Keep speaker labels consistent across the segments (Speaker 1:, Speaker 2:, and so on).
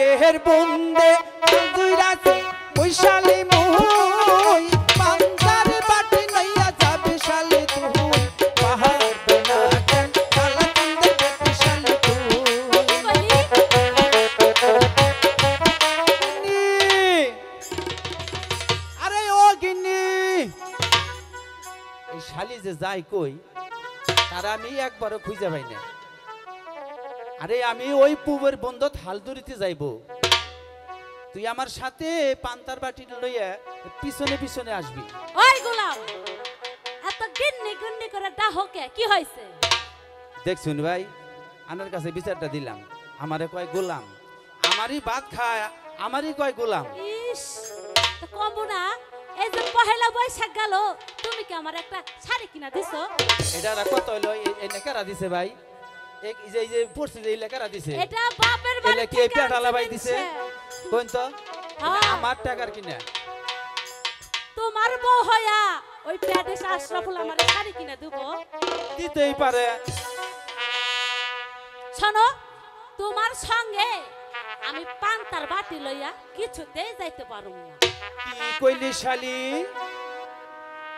Speaker 1: বেহের বন্দে দুইরাতে বৈশালী মুই পান্তার বাটি লইয়া যাবে শালে তুই পাহাড় না কেন কালা কান্দে বেটি শালে তুই আরে ও গিন্নি এই শালি যে যাই কই তার আমি একবারও খুঁজে পাই না। আরে আমি ওই পুবের বন্ধত হালদুরিতে যাইব, তুই আমার সাথে পান্তার বাটি লইয়া পিছনে পিছনে আসবি।
Speaker 2: ওই গোলাম এত গিন্নি গিন্নি করে ডাহকে কি হইছে?
Speaker 1: দেখছুন ভাই আনার কাছে বিচারটা দিলাম, আমারে কয় গোলাম, আমারই ভাত খায় আমারই কয় গোলাম।
Speaker 2: ইস তো কম না, এই যে পহেলা বৈশাখ গেল তুমি কি আমার একটা শাড়ি কিনা দিছো?
Speaker 1: এটা কত হইলো? এই লেখারা দিছে ভাই, এই যে পড়ছে যে লেখারা দিছে,
Speaker 2: এটা বাপের বাড়ি
Speaker 1: এলে কি
Speaker 2: থেকে
Speaker 1: পেটালা ভাই দিছে কোন তো?
Speaker 2: হ্যাঁ।
Speaker 1: আমার টাকার কিনা
Speaker 2: তোমার বউ হয়া ওই প্যাডে আশরাফুল আমার শাড়ি কিনা দেব?
Speaker 1: দিতেই পারে।
Speaker 2: শোনো, তোমার সঙ্গে আমি পান্তার বাটি লইয়া কিছুতেই যাইতে পারুম না।
Speaker 1: কি কইলি শালি?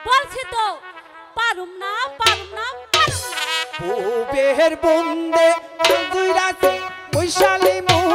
Speaker 2: বলছি তো পারুম না পারুম না পারুম না।
Speaker 1: ও বেহের বন্দে দুইরাতে বৈশালী মুই